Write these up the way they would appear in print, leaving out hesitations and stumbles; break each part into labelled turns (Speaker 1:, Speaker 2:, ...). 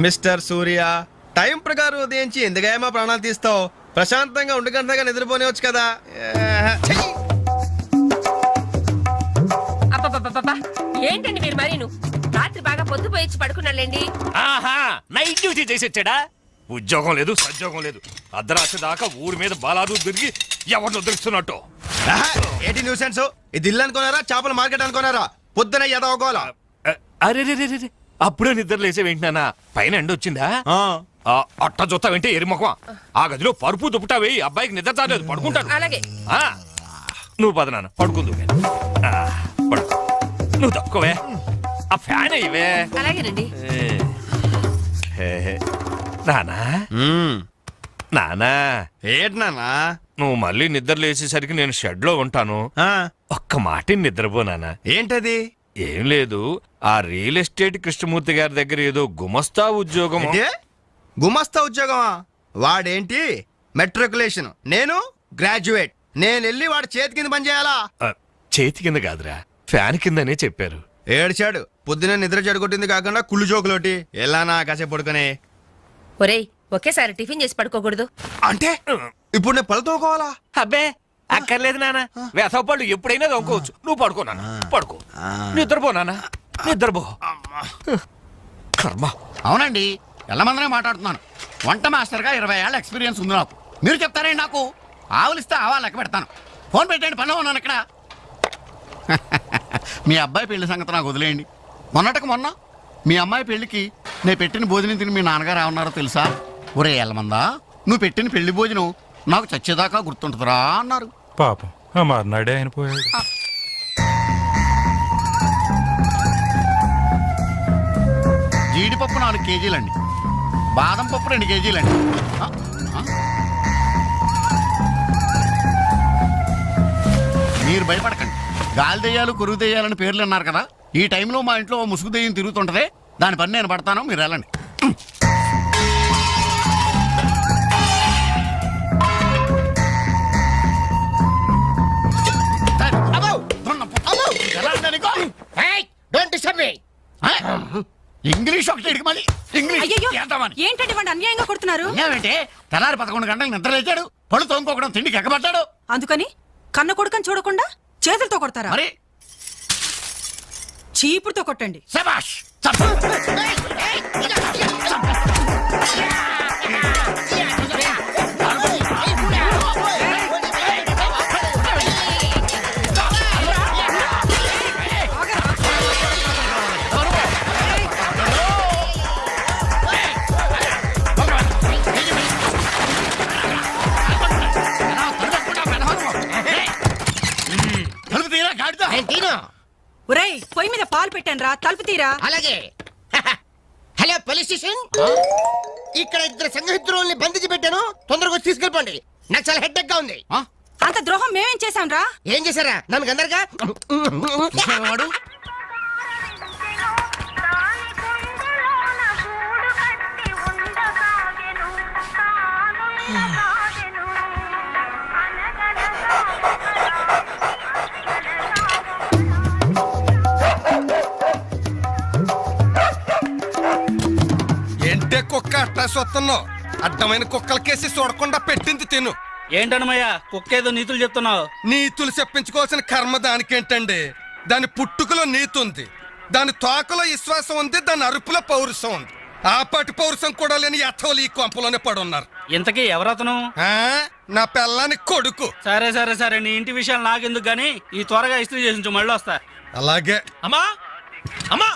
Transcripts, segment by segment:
Speaker 1: Mister సూర్య, time ప్రకారం ఉదయించి ఎందుకయ్యా మా ప్రాణాలు తీస్తావు? ప్రశాంతంగా ఉండగంటగా నిద్రపోనివచ్చు కదా.
Speaker 2: అబ్బబ్బబ్బబ్బా, ఏంటండి మీరు మరీను? రాత్రి బాగా పొద్దుపోయి పడుకున్నాళ్ళండి.
Speaker 3: ఆహా, నైట్ డ్యూటీ చేసి వచ్చాడా? ఉద్యోగం లేదు, సద్యోగం లేదు. అర్ధరాత్రి దాకా ఊరి మీద బాలాదు తిరిగి ఎవరిని దొరుకుతున్నట్టు.
Speaker 1: ఏంటి న్యూసెన్స్? ఇది ఇల్లు అనుకున్నారా, చేపల మార్కెట్ అనుకున్నారా? పొద్దున ఎదవగోలా.
Speaker 3: అరే అప్పుడే నిద్ర లేచే వింటున్నానా? పైన ఎండ వచ్చిందా? అట్ట జొత్తా వింటే ఎరిమొఖం. ఆ గదిలో పరుపు దుప్పటా వేయి, అబ్బాయికి నిద్ర చాలేదు, పడుకుంటాను.
Speaker 2: అలాగే.
Speaker 3: నువ్వు పద నాన్న, పడుకుందు. పడుకో, నువ్వు తప్పుకోవే. ఆ ఫ్యాన్ అయ్యవే.
Speaker 2: అలాగేనండి.
Speaker 3: నానా నానా,
Speaker 1: ఏంటి నాన్నా?
Speaker 3: నువ్వు మళ్ళీ నిద్ర లేచేసరికి నేను షెడ్ లో ఉంటాను. ఒక్క మాట నిద్రపోనానా.
Speaker 1: ఏంటది?
Speaker 3: ఏం లేదు, ఆ రియల్ ఎస్టేట్ కృష్ణమూర్తి గారి దగ్గర ఏదో గుమస్తా ఉద్యోగం.
Speaker 1: గుమస్తా ఉద్యోగమా? వాడేంటి మెట్రికులేషన్, నేను గ్రాడ్యుయేట్. నేను వెళ్ళి వాడి చేతి కింద పని చేయాలా?
Speaker 3: చేతి కింద కాదురా, ఫ్యాన్ కిందనే చెప్పారు.
Speaker 1: ఏడ్చాడు. పొద్దున నిద్ర చెడగొట్టింది కాకుండా కుళ్ళు జోకులోటి. ఎలానా కాసేపు పడుకునే.
Speaker 2: ఒరేయ్, ఒకేసారి టిఫిన్ చేసి పడుకోకూడదు.
Speaker 1: అంటే ఇప్పుడు నేను పళ్ళు తోకోవాలా?
Speaker 3: అబ్బే అక్కర్లేదు నాన్న, వేసవపళ్ళు ఎప్పుడైనా తోముకోవచ్చు. నువ్వు పడుకో నాన్న, పడుకో. నిద్రపో నాన్న, నిద్రపో. కర్మ.
Speaker 4: అవునండి, ఎల్లమందనే మాట్లాడుతున్నాను. వంట మాస్టర్గా 20 ఏళ్ళ ఎక్స్పీరియన్స్ ఉంది నాకు. మీరు చెప్తారేంటి నాకు? ఆవులిస్తే ఆవా లెక్క పెడతాను. ఫోన్ పెట్టండి, పనిలో ఉన్నాను ఇక్కడ. మీ అబ్బాయి పెళ్లి సంగతి నాకు వదిలేయండి. మొన్నటికి మొన్న మీ అమ్మాయి పెళ్లికి నేను పెట్టిన భోజనం తిని మీ నాన్నగారు ఏమన్నారో తెలుసా? ఒరే ఎల్లమందా, నువ్వు పెట్టిన పెళ్లి భోజనం నాకు చచ్చేదాకా గుర్తుంటుందిరా అన్నారు.
Speaker 5: పాపం ఆ మర్నాడే ఆయన పోయాడు.
Speaker 4: జీడిపప్పు 4 కేజీలండి, బాదం పప్పు 2 కేజీలండి. మీరు భయపడకండి. గాలి దెయ్యాలు, కొరుగు దెయ్యాలని పేర్లు అన్నారు కదా. ఈ టైంలో మా ఇంట్లో ముసుగు దెయ్యం తిరుగుతుంటదే, దాని పని నేను పడతాను, మీరు వెళ్ళండి. ఇంగ్లీష్ ఒకటి మళ్ళీ
Speaker 6: ఏంటంటే వాడు అన్యాయంగా కొడుతున్నారు.
Speaker 4: ఏమంటే తెల్లారి 11 గంటలకు నిద్ర లేచాడు, పళ్ళు తోముకోవడం తిండికి ఎక్కబడ్డాడు.
Speaker 6: అందుకని కన్న కొడుకని చూడకుండా చేతులతో కొడతారా?
Speaker 4: మరి
Speaker 6: చీపుడుతో కొట్టండి.
Speaker 4: శభాష్.
Speaker 6: ఒరేయ్, పొయ్యి మీద పాలు పెట్టాను రా, తలుపు తీరా.
Speaker 7: అలాగే. హలో పోలీస్ స్టేషన్, ఇక్కడ 2 సంఘహితుల్ని బంధించి పెట్టాను, తొందరగా వచ్చి తీసుకెళ్ళిపోండి. నాకు చాలా హెడ్డెక్ గా ఉంది.
Speaker 6: అంత ద్రోహం మేమేం చేశాం రా?
Speaker 7: ఏం చేశారా? నన్ను అందరుగా
Speaker 4: వాడు
Speaker 1: ఏంటే కుక్క అట్టా సొత్తున్నావు? అడ్డమైన కుక్కలకేసి చూడకుండా పెట్టింది తిను.
Speaker 8: ఏంటన్నమయ్య, కుక్కేదో నీతులు చెప్తున్నావు?
Speaker 1: నీతులు చెప్పించుకోవాల్సిన కర్మ దానికేంటండి? దాని పుట్టుకలో నీతి ఉంది, దాని తోకలో విశ్వాసం ఉంది, దాని అరుపులో పౌరుషం ఉంది. ఆ పాటి పౌరుషం కూడా లేని యథోలు ఈ కొంపలోనే పడున్నారు.
Speaker 8: ఇంతకీ ఎవరతను?
Speaker 1: నా పెళ్ళానికి కొడుకు.
Speaker 8: సరే, నీ ఇంటి విషయాలు నాకెందుకు గానీ ఈ త్వరగా ఇస్త్రీ చేసి మళ్ళీ వస్తా.
Speaker 1: అలాగే.
Speaker 3: అమ్మా అమ్మా,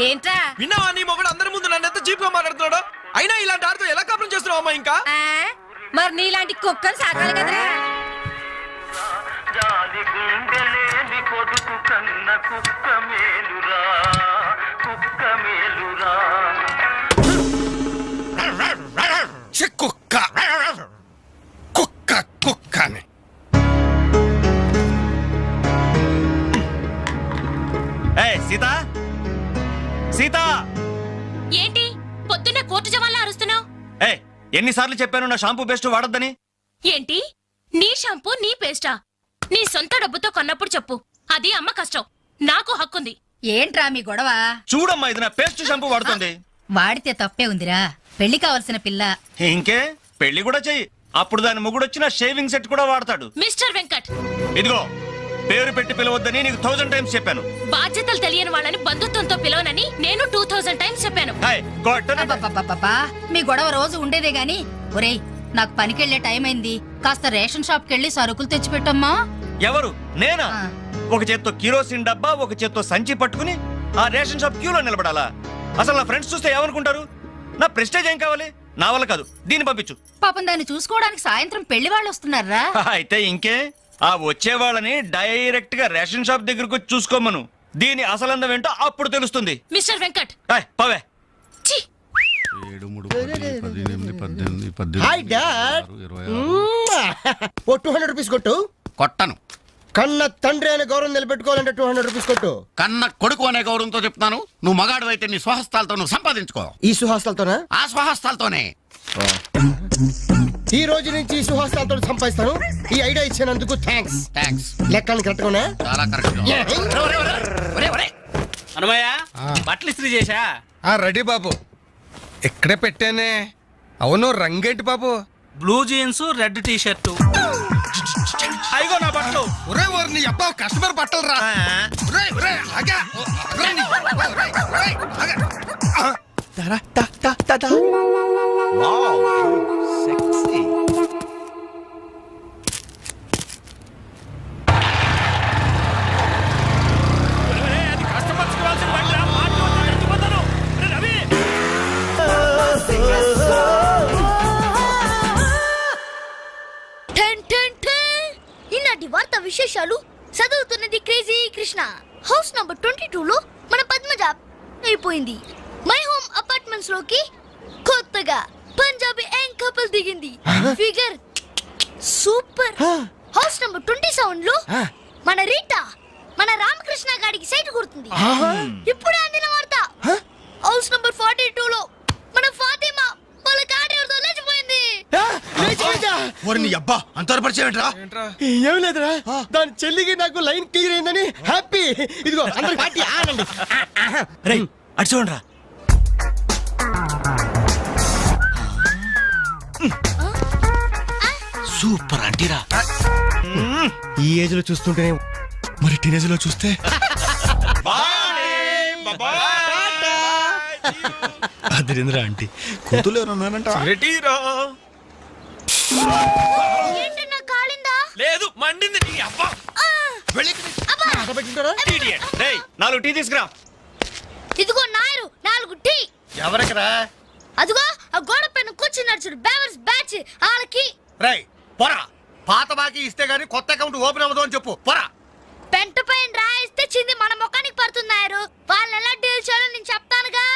Speaker 2: ఏంట్రా?
Speaker 3: విన్నావా? నీ మొగుడు అందరి ముందు నన్ను ఎంత చీప్ గా మాట్లాడుతున్నాడు. అయినా ఇలాంటి ఆడితో ఎలా కాపురం చేస్తున్నావు అమ్మా? ఇంకా
Speaker 2: మరి నీలాంటి కుక్కలు సాకాలి కదరా.
Speaker 1: కుక్క కుక్క కుక్కని.
Speaker 3: సీత, సీత,
Speaker 2: ఏంటి పొద్దున్న కోర్టు జవాన్లా అరుస్తున్నావు?
Speaker 3: ఎన్నిసార్లు చెప్పాను నా షాంపూ బెస్ట్ వాడొద్దని?
Speaker 2: ఏంటి నీ షాంపూ నీ పేస్టా? నీ సొంత డబ్బుతో కొన్నప్పుడు చెప్పు, అది అమ్మ కష్టం, నాకు హక్కుంది.
Speaker 6: ఏంట్రా మీ గొడవ?
Speaker 3: చూడమ్మా, ఇది నా పేస్ట్ షాంపూ వాడుతుంది.
Speaker 6: వాడితే తప్పే ఉందిరా పెళ్లి కావలసిన పిల్ల.
Speaker 9: ఇంకే పెళ్లి కూడా చెయ్యి, అప్పుడు దాని మొగుడు వచ్చిన షేవింగ్ సెట్ కూడా వాడతాడు.
Speaker 2: మిస్టర్ వెంకట్,
Speaker 9: ఇదిగో పేరు పెట్టి పిలవద్దని నీకు 1000 టైమ్స్ చెప్పాను.
Speaker 2: బాధ్యతలు తెలియని వాళ్ళని బంధుత్వంతో పిలవనని నేను 2000 టైమ్స్ చెప్పాను.
Speaker 9: హాయ్, కొట్టను.
Speaker 6: అబ్బబ్బబ్బబ్బా, మీ గొడవ రోజు ఉండేదే గాని. ఒరేయ్, నాకు పనికెళ్లే టైం అయింది, కాస్త రేషన్ షాప్ కెళ్ళి సరుకులు తెచ్చిపెట్టమ్మా.
Speaker 9: ఎవరు? నేనా?
Speaker 6: ఆ.
Speaker 9: ఒక చేత్తో కిరోసిన్ డబ్బా, ఒక చేత్తో సంచి పట్టుకుని ఆ రేషన్ షాప్ క్యూలో నిలబడాలా? అసలు నా ఫ్రెండ్స్ చూస్తే ఏమనుకుంటారు? నా ప్రెస్టేజ్ ఏం కావాలి? నా వల్ల కాదు, దీన్ని పంపించు.
Speaker 6: పాపం దాన్ని చూసుకోవడానికి సాయంత్రం పెళ్లి వాళ్ళు వస్తున్నారా?
Speaker 9: అయితే ఇంకే, ఆ వచ్చే వాళ్ళని డైరెక్ట్ గా రేషన్ షాప్ దగ్గరకు వచ్చి చూసుకోమను. దీని అసలందం ఏంటో అప్పుడు తెలుస్తుంది.
Speaker 2: మిస్టర్ వెంకట్,
Speaker 9: హాయ్, పవే.
Speaker 2: ఛీ!
Speaker 4: 7, 3, 10, 18, 18,
Speaker 7: హాయ్ డాడ్.
Speaker 4: 26.
Speaker 7: ఓ 200 రూపీస్ కొట్టు.
Speaker 4: కొట్టను.
Speaker 7: కన్న తండ్రి అనే గౌరవం నిలబెట్టుకోవాలంటే 200 రూపీస్ కొట్టు.
Speaker 4: కన్న కొడుకు అనే గౌరవంతో చెప్తాను. నువ్వు మగాడు అయితే నీ స్వహస్తాలతో నువ్వు సంపాదించుకో.
Speaker 7: ఈ సుహాస్తాలతోనా?
Speaker 4: ఆ స్వహస్తాలతోనే.
Speaker 7: ఈ రోజు నుంచి ఈ సుహాస్తాలతో సంపాదిస్తాను. ఈ ఐడియా ఇచ్చినందుకు థ్యాంక్స్.
Speaker 4: థ్యాంక్స్.
Speaker 7: లెక్కలు కరెక్ట్గానా?
Speaker 4: చాలా కరెక్ట్.
Speaker 8: అనమయ్య బట్టలు ఇస్త్రీ చేశా.
Speaker 1: రెడీ బాబు, ఇక్కడే పెట్టానే. అవును, రంగేంటి బాబు?
Speaker 8: Blue jeans, red T shirt. అయిగో నా బట్టలు.
Speaker 1: ఒరే ఒరే, నీ అబ్బా కస్టమర్ బట్టలు రా. ఒరే ఒరే, ఆగా. ఒరే, నీ అబ్బా, ఒరే, ఒరే, ఆగా.
Speaker 10: ఈనాటి వార్తా విశేషాలు చదువుతున్నది క్రేజీ కృష్ణ. హౌస్ నంబర్ 22 లో మన పద్మజ అయిపోయింది. మై హోమ్ అపార్ట్మెంట్స్ లోకి కొత్తగా పంజాబీ యంగ్ కపుల్ దిగింది. Figure super. హౌస్ నంబర్ 27 లో మన రీటా మన రామకృష్ణ గాడికి సైట్ కొడుతుంది. ఇప్పుడే అందిన వార్త. హౌస్ నంబర్ 42 లో మన ఫాతిమా వాళ్ళ కాడేరుతో లేచిపోయింది.
Speaker 4: అబ్బా అంత పరిచయం
Speaker 7: ఏం లేదురా, దాని చెల్లికి నాకు లైన్ క్లియర్ అయిందని హ్యాపీ. ఇదిగో అందరి పార్టీ ఆనండి.
Speaker 9: రేయ్, అటు చూడరా. సూపర్ అంటీరా.
Speaker 7: ఈ ఏజ్ లో చూస్తుంటే మరి టీనేజ్ లో చూస్తే
Speaker 5: అదిరింద్ర ఆంటీ కూతురు ఎవరున్నారంట?
Speaker 2: ఏంటన్నా కాలిందా?
Speaker 3: లేదు, మండింది. నీ అబ్బా.
Speaker 9: రేయ్, 4 టీ తీసుకురా.
Speaker 2: ఇదిగో నాయరు 4 టీ.
Speaker 7: ఎవరికరా?
Speaker 2: అదిగో ఆ గోడ పైన కూర్చున్నాడు చూడు, బేవర్స్ బ్యాచ్ వాళ్ళకి.
Speaker 4: రై పోరా, పాత బాకీ ఇస్తే గానీ కొత్త అకౌంట్ ఓపెన్ అవ్వదు అని చెప్పు. పోరా.
Speaker 2: పెంట పైన రాయిస్తే చింది మన ముఖానికి పడుతున్నారు. వాళ్ళని ఎలా డీల్ చేయాలో నేను చెప్తానుగా.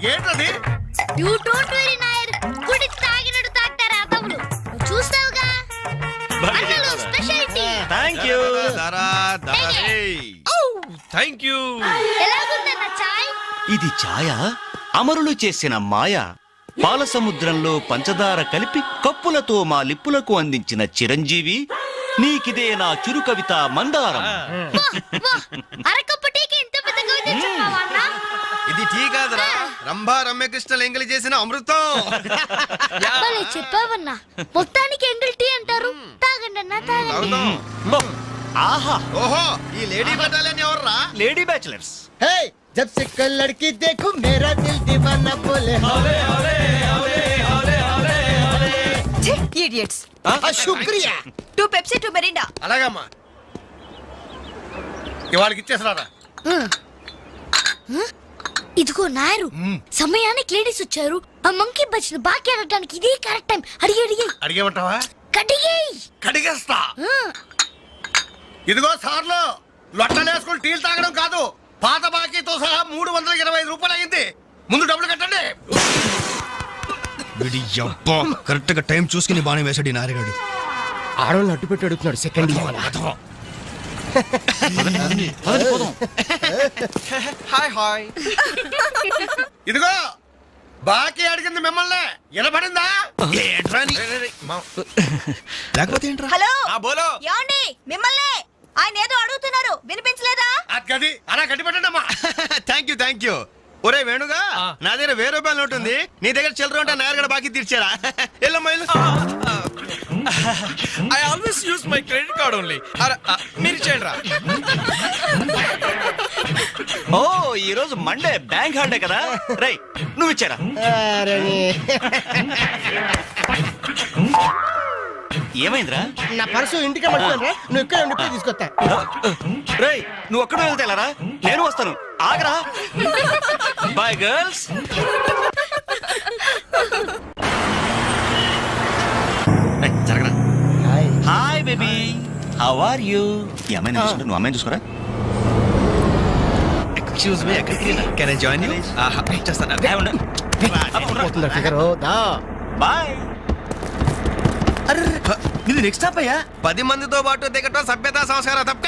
Speaker 4: ఏంటది?
Speaker 2: యూ డోంట్ వెరీ నాయర్. గుడి తాగినట్టు తాగుతారు అదవులు. చూస్తావుగా అన్నలు స్పెషాలిటీ.
Speaker 9: థాంక్యూ.
Speaker 3: Thank you.
Speaker 2: ఎలాగుందన్న చాయ్?
Speaker 9: ఇది ఛాయ అమరులు చేసిన మాయ. పాల సముద్రంలో పంచదార కలిపి కప్పులతో మా లిప్పులకు అందించిన చిరంజీవి, నీకిదే నా చురు కవిత మందారం.
Speaker 2: అరకప్పు టీకి ఇంత పెద్ద కవిత చెప్పావా అన్న?
Speaker 1: ఇది టీ కాదురా, రంభా రమ్యకృష్ణ ఎంగిలి చేసిన అమృతం.
Speaker 2: భలే చెప్పావన్నా. మొత్తానికి ఎంగిల్ టీ అంటారు. తాగండి అన్న, తాగండి.
Speaker 9: ఆహా,
Speaker 1: ఓహో, ఈ లేడీ బటాలియన్ ఎవర్రా?
Speaker 9: Lady bachelors.
Speaker 7: हे जब से कल लड़की देखूं मेरा दिल दीवाना बोले
Speaker 6: ఇడియట్స్.
Speaker 7: శుక్రియా.
Speaker 6: 2 Pepsi 2 Mirinda.
Speaker 4: అలాగమ్మా, ఇవాళకి ఇచ్చేసినారా?
Speaker 2: ఇదిగో నాయరు, సమయానికి లేడీస్ వచ్చారు. ఆ మంకీ బచ్చిన బాకీ అడగడానికి ఇదే కరెక్ట్ టైం. అడిగి అడిగి
Speaker 4: అడిగేమంటావా?
Speaker 2: కడిగేయ్.
Speaker 4: కడిగేస్తా. ఇదిగో సార్లు, లొట్టలేసుకుని టీలు తాగడం కాదు, పాత బాకీతో సహా 325 రూపాయలు అయింది. ముందు డబ్బులు కట్టండి.
Speaker 5: కరెక్ట్ గా టైం చూసుకుని బాగానే వేసాడు ఈ నారిగాడు.
Speaker 7: ఆడవాళ్ళని అడ్డు పెట్టి అడుగుతున్నాడు. సెకండ్
Speaker 4: ఇదిగో బాకీ అడిగింది మిమ్మల్ని, వినపడిందా?
Speaker 1: మా
Speaker 5: లేకపోతే ఏంట్రా
Speaker 6: హలో
Speaker 1: బోలో
Speaker 6: ఏమండి మిమ్మల్ని ఆయన ఏదో అడుగుతున్నారు వినిపించలేదా
Speaker 1: గది అలా గట్టి పెట్టండి అమ్మా.
Speaker 5: థ్యాంక్ యూ ఒరే వేణుగా నా దగ్గర 1000 రూపాయలు నోటు ఉంది నీ దగ్గర చిల్లర ఉంటే నేరుగా బాకీ తీర్చారా వెళ్ళమ్మా వెళ్ళు.
Speaker 8: I always use my credit card only మీరు చేయండి రా.
Speaker 9: ఓ ఈ రోజు మండే బ్యాంక్ హాలిడే కదా రై నువ్వు ఇచ్చారా ఏమైందిరా
Speaker 7: నా పర్సు ఇంటికి పట్టుకోరా నువ్వు ఇక్కడ ఉండి ఇప్పుడే తీసుకొస్తా.
Speaker 9: రేయ్ నువ్వు ఒక్కడే వెళ్తేలారా నేను వస్తాను ఆగరా బాయ్ గర్ల్స్ జరగరా hi baby how are you ఈ అమ్మాయిని చూసుకుంటే నువ్వు అమ్మాయిని చూసుకోరా
Speaker 5: excuse me can I join you చేస్తాను
Speaker 7: పోతుందా ఫిగరు దా.
Speaker 9: బాయ్
Speaker 5: ఇది నెక్స్ట్ స్టాప్ అయ్యా 10 మందితో పాటు దిగటం సభ్యత సంస్కారం తప్ప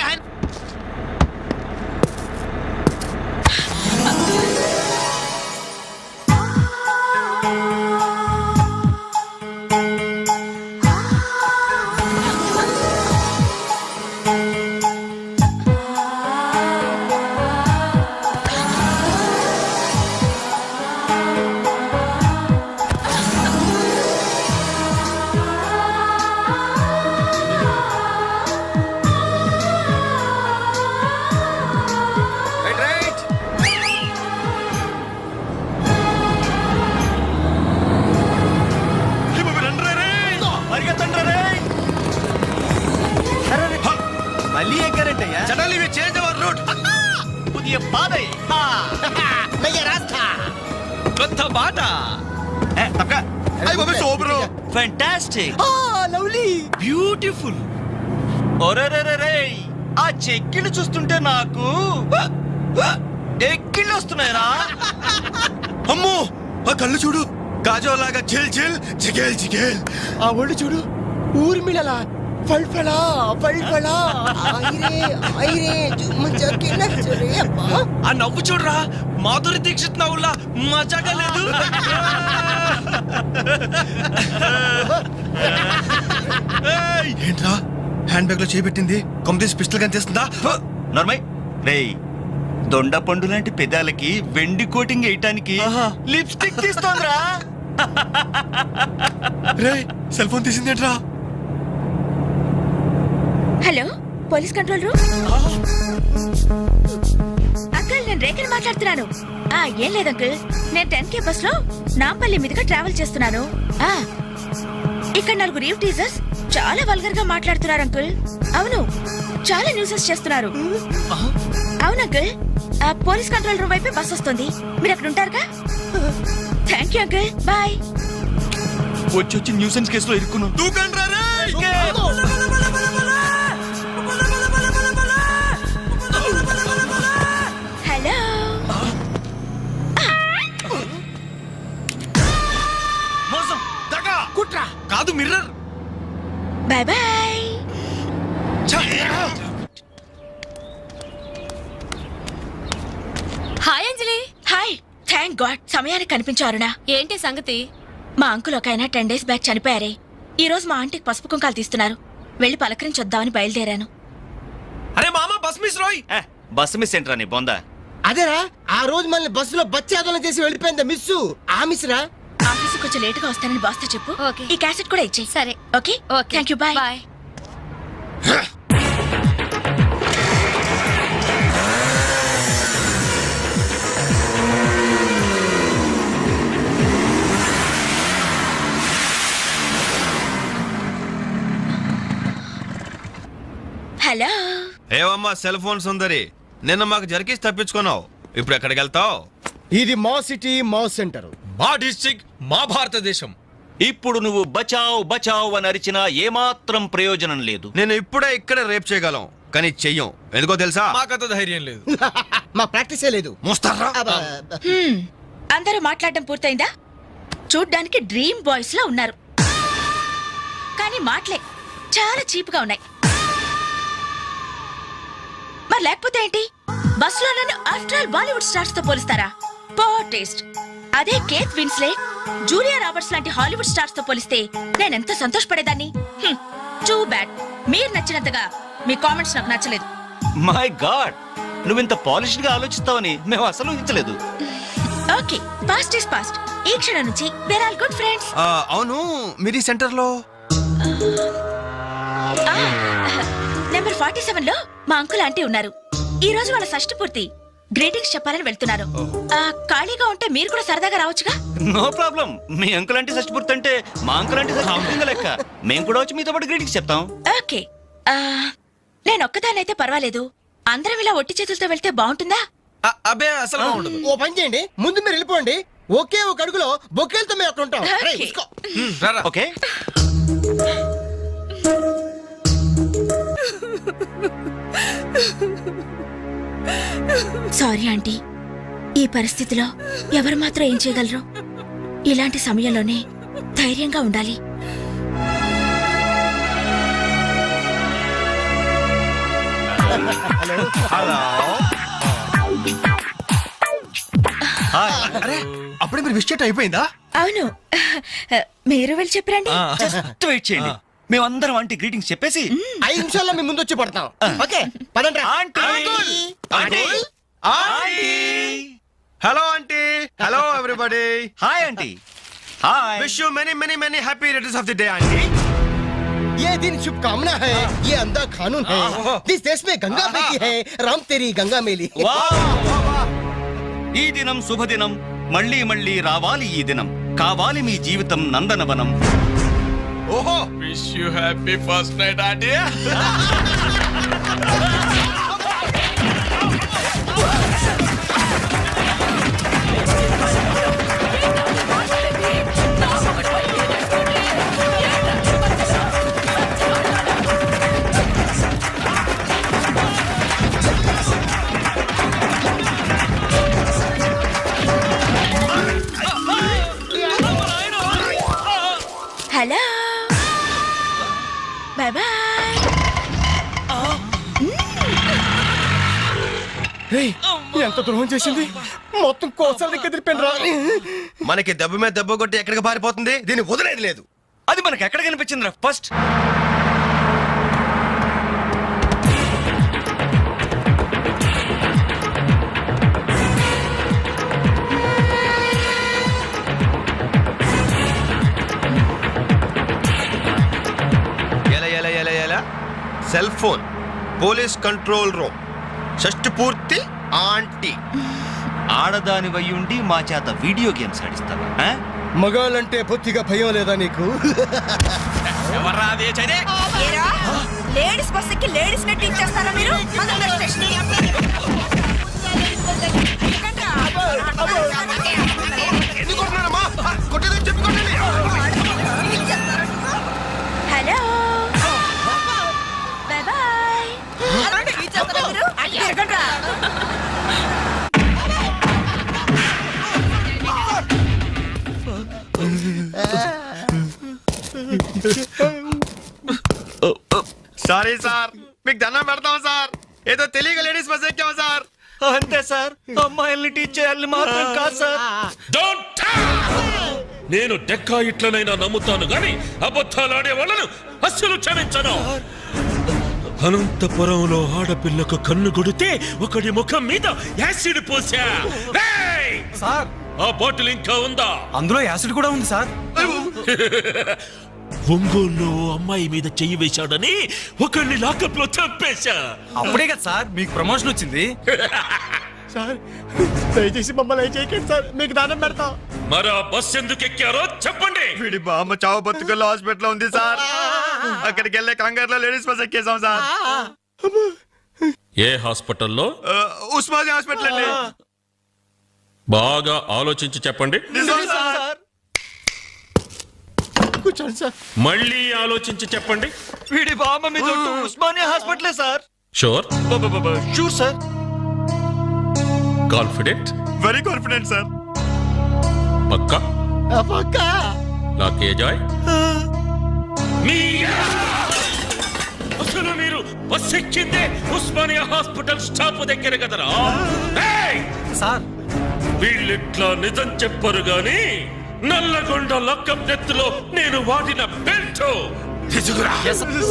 Speaker 5: మళ్ళీ ఎక్కారంటే suddenly we change our route
Speaker 9: పుదియ పాదై
Speaker 7: నయ్య రాస్తా.
Speaker 8: కొత్త బాట
Speaker 9: తప్పక
Speaker 5: అయ్య బాబు సోబ్రో
Speaker 9: ఫ్యాంటాస్టిక్
Speaker 7: లవ్లీ
Speaker 8: బ్యూటిఫుల్.
Speaker 9: ఒరేరేరే ఆ చెక్కిళ్ళు చూస్తుంటే నాకు ఎక్కిళ్ళు వస్తున్నాయిరా
Speaker 5: అమ్మో ఆ కళ్ళు చూడు కాజోలాగా చిల్ చిల్ జిగేల్ జిగేల్
Speaker 7: ఆ ఒళ్ళు చూడు ఊర్మిళలా ఫల్ఫలా ఫల్ఫలా ఐరే ఐరే జుమ్మ నచ్చరే అబ్బా.
Speaker 8: ఆ నవ్వు చూడరా మాధురి దీక్షిత్ నవ్వులా మజాగా లేదు.
Speaker 5: ఏంట్రా హ్యాండ్ బ్యాగ్ లో చేపెట్టింది కొమ్మతీసి పిస్టల్ కనిపిస్తుందా
Speaker 9: నర్మయ్ రేయ్ దొండ పండు లాంటి పెదాలకి వెండి కోటింగ్ వేయటానికి లిప్స్టిక్ తీస్తోందిరా
Speaker 5: రే సెల్ ఫోన్ తీసిందేంట్రా
Speaker 2: hello police control room. Uncle నేను రేఖని మాట్లాడుతున్నాను. ఏం లేదు అంకుల్, నేను 10K బస్ లో నాంపల్లి మీదుగా ట్రావెల్ చేస్తున్నాను. ఇక్కడ 4 రీవ్ టీజర్స్ చాలా వల్గర్ గా మాట్లాడుతున్నారు అంకుల్. అవును, చాలా న్యూసెస్ చేస్తున్నారు. అవును అంకుల్, పోలీస్ కంట్రోల్ రూమ్ వైపే బస్ వస్తుంది. మీరు అక్కడ ఉంటారుగా? Thank you uncle, bye.
Speaker 9: వచ్చి న్యూసెన్స్ కేసులో ఇరుక్కున్నావు
Speaker 2: హలో,
Speaker 9: మోసం
Speaker 5: దగా
Speaker 7: కుట్రా
Speaker 5: కాదు mirror
Speaker 2: bye bye. Hi Anjali. Hi, thank God సమయానికి కనిపించారునా. ఏంటి సంగతి? మా అంకుల్ ఒక ఆయన 10 days బ్యాక్ చనిపోయారే. ఈ రోజు మా ఆంటీకి పసుపు కుంకాలు తీస్తున్నారు. వెళ్ళి పలకరించొద్దామని బయలుదేరాను.
Speaker 8: అరే మామ బస్ మిస్ రోయ్.
Speaker 9: బస్సు మిస్ ఏంట్రా నీ బొందా
Speaker 7: అదేరా ఆ రోజు మళ్ళీ బస్సులో బచ్చాదోళన చేసి వెళ్ళిపోయిందా మిస్సు. ఆ మిస్రా
Speaker 2: ఆఫీస్ కొంచెం లేట్ గా వస్తానని బాస్ తో చెప్పు. ఈ క్యాసెట్ కూడా ఇచ్చేయి. సరే, okay. Thank you, bye. Hello.
Speaker 5: ఏవమ్మా సెల్ ఫోన్ సుందరి నిన్న మాకు జరికేసి తప్పించుకున్నావు ఇప్పుడు ఎక్కడికి వెళ్తావు
Speaker 7: ఇది మా సిటీ మా సెంటర్.
Speaker 8: మా డిస్ట్రిక్ట్ మా భారతదేశం.
Speaker 9: ఇప్పుడు నువ్వు బచావ్ బచావ్ అని అరిచినా ఏమాత్రం ప్రయోజనం లేదు.
Speaker 5: నేను ఇప్పుడే ఇక్కడ రేప్ చేయగలం కానీ చెయ్యం ఎందుకో తెలుసా
Speaker 8: మాకంత ధైర్యం లేదు.
Speaker 7: మా ప్రాక్టీసే లేదు.
Speaker 5: మోస్తారా
Speaker 2: అందరూ మాట్లాడడం పూర్తయిందా? చూడ్డానికి డ్రీమ్ బాయ్స్ లా ఉన్నారు, కానీ మాటలే చాలా చీప్ గా ఉన్నాయి. మరి లేకపోతే ఏంటి? బస్ లో నన్ను ఆఫ్టర్ ఆల్ బాలీవుడ్ స్టార్స్ తో పోలిస్తారా? పో టేస్ట్. అదే కేట్ విన్స్లెట్, జూలియా రాబర్ట్స్ లాంటి హాలీవుడ్ స్టార్స్ తో పోలిస్తే నేనెంత సంతోషపడేదాన్ని. టూ బ్యాడ్, మీరు నచ్చినంతగా మీ కామెంట్స్ నాకు నచ్చలేదు.
Speaker 9: మై గాడ్, నువ్వింత పాలిష్డ్ గా ఆలోచిస్తావని మేము అసలు ఊహించలేదు.
Speaker 2: Okay, past is past. ఈ క్షణం నుంచి వేర్ ఆల్ గుడ్ ఫ్రెండ్స్.
Speaker 5: అవును, మీరు సెంటర్ లో
Speaker 2: నెంబర్ 47 లో మా అంకుల్ ఆంటీ ఉన్నారు. ఈ రోజు వాళ్ళ షష్ఠి పూర్తి. గ్రీటింగ్స్ చెప్పాలని వెళ్తున్నారు. ఖాళీగా ఉంటే మీరు కూడా సరదాగా రావచ్చుగా.
Speaker 9: No problem. మీ అంకుల్ అంటే షష్టిపూర్తి అంటే మా అంకుల్ అంటే షష్టిపూర్తి లెక్క. మేము కూడా వచ్చి మీతో పాటు గ్రీటింగ్స్ చెప్తాం.
Speaker 2: ఓకే, నేను ఒక్కదానైతే పర్వాలేదు. అందరం ఇలా ఒట్టి చేతులతో వెళ్తే బాగుంటుందా?
Speaker 5: అబ్బే అసలు బాగుండదు.
Speaker 7: ఓ పని చేయండి, ముందు మీరు వెళ్ళిపోండి. ఒకే ఒక అడుగులో బొక్కేలతో మేము అక్కడ ఉంటాం. రేయ్,
Speaker 2: Okay.
Speaker 7: ఉస్కో.
Speaker 9: ఓకే.
Speaker 2: సారీ ఆంటీ, ఈ పరిస్థితిలో ఎవరు మాత్రం ఏం చేయగలరు? ఇలాంటి సమయంలోనే ధైర్యంగా ఉండాలి.
Speaker 5: హలో. అరే, అప్పుడే మీరు విష్ అయిపోయిందా?
Speaker 2: అవును, మీరు వెళ్ళి చెప్పరండి.
Speaker 9: జస్ట్ వెయిట్ చేయండి. మేమందరం ఆంటీ గ్రీటింగ్స్ చెప్పేసి
Speaker 7: 5 నిమిషాల్లో మేము ముందు వచ్చి పడతాం. ఓకే, పదండి రా.
Speaker 9: Aunty aunty aunty
Speaker 5: hello aunty. Hello everybody.
Speaker 9: Hi aunty. Hi.
Speaker 5: Wish you many many many happy returns of the day aunty.
Speaker 7: ये दिन शुभकामना है, ये अंधा कानून है. इस देश में गंगा बहती है, राम तेरी गंगा मेली.
Speaker 9: ఈ దినం శుభదినం. మళ్ళీ మళ్ళీ రావాలి ఈ దినం. కావాలి మీ జీవితం నందనవనం.
Speaker 5: ఓహో,
Speaker 3: wish you happy first night aunty.
Speaker 2: Hello, bye bye.
Speaker 7: ఎంత ద్రోహం చేసింది, మొత్తం కోసాల దగ్గర తిరిపాను రా.
Speaker 5: మనకి దెబ్బ మీద దెబ్బ కొట్టి ఎక్కడికి పారిపోతుంది, దీన్ని వదిలేదు లేదు.
Speaker 9: అది మనకి ఎక్కడ కనిపించిందిరా ఫస్ట్?
Speaker 5: ఎలా ఎలా ఎలా ఎలా cell phone, police control room, షష్టి పూర్తి ఆంటీ.
Speaker 9: ఆడదాని వయ్యుండి మా చేత వీడియో గేమ్స్ ఆడిస్తావా? ఆ?
Speaker 7: మగాళ్ళంటే బొత్తిగా భయం లేదా నీకు?
Speaker 2: లేడీస్ బస్ ఎక్కి లేడీస్ నెట్ ఇచ్చేస్తారా మీరు?
Speaker 5: ఎందుకు కొడుతున్నారమ్మా? కొట్టేదని చెప్పి కొట్టండి.
Speaker 2: Hello, bye bye.
Speaker 5: Sorry sir, మీకు దండం పెడతాం సార్. ఏదో తెలియక లేడీస్ బస్ ఎక్కాం సార్.
Speaker 9: అంతే సార్, అమ్మాయిల్ని టీచ్ చేయాలని మాత్రం కాదు సార్.
Speaker 11: నేను డెక్కా ఇట్లనైనా నమ్ముతాను గాని అబద్ధాలాడే వాళ్ళను అస్సలు క్షమించను. అనంతపురంలో ఆడపిల్లకు కన్ను కొడితే ఒకడి ముఖం మీద యాసిడ్ పోసా.
Speaker 8: సార్,
Speaker 11: ఆ బాటిల్ ఇంకా ఉందా?
Speaker 8: అందులో యాసిడ్ కూడా ఉంది సార్.
Speaker 11: ఒంగోలులో అమ్మాయి మీద చెయ్యి వేశాడని ఒకరిని లాకప్ లో చంపేశా.
Speaker 8: అప్పుడే కదా సార్ మీకు ప్రమోషన్ వచ్చింది.
Speaker 7: సార్ దయచేసి మమ్మల్ని ఏం చేయకండి సార్, మీకు దానం పెడతాం.
Speaker 11: మరా బస్ ఎందుకు ఎక్కారో చెప్పండి.
Speaker 5: వీడి బామ్మ చావు బతుకుల్లో హాస్పిటల్ ఉంది సార్. అక్కడికి వెళ్ళే కంగారులో లేడీస్ బస్ ఎక్కేసాం సార్.
Speaker 11: ఏ హాస్పిటల్లో?
Speaker 5: ఉస్మానియా హాస్పిటల్ అండి.
Speaker 11: బాగా ఆలోచించి చెప్పండి.
Speaker 5: నిజం సార్.
Speaker 7: కూర్చోండి సార్.
Speaker 11: మళ్ళీ ఆలోచించి చెప్పండి.
Speaker 9: వీడి బామ్మ మీద ఒట్టు ఉస్మానియా హాస్పిటలే sir.
Speaker 11: Sure?
Speaker 9: Sure sir.
Speaker 11: Confident?
Speaker 5: Very confident sir.
Speaker 11: పక్కా?
Speaker 7: పక్కా.
Speaker 11: నాకే జాయ్. అసలు మీరు బస్ ఎక్కిందే ఉస్మానియా హాస్పిటల్ స్టాప్ దగ్గర కదరా?
Speaker 8: సార్
Speaker 11: వీళ్ళిట్లా నిజం చెప్పరు గాని నల్లగొండ లక్కం నెత్తులో నేను వాడిన బెల్ట్ తీసుకురా.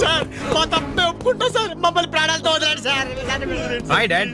Speaker 7: సార్ మా తప్పే ఒప్పుకుంటా సార్ మమ్మల్ని ప్రాణాలతో వదిలేండి సార్
Speaker 5: హాయ్ డాడ్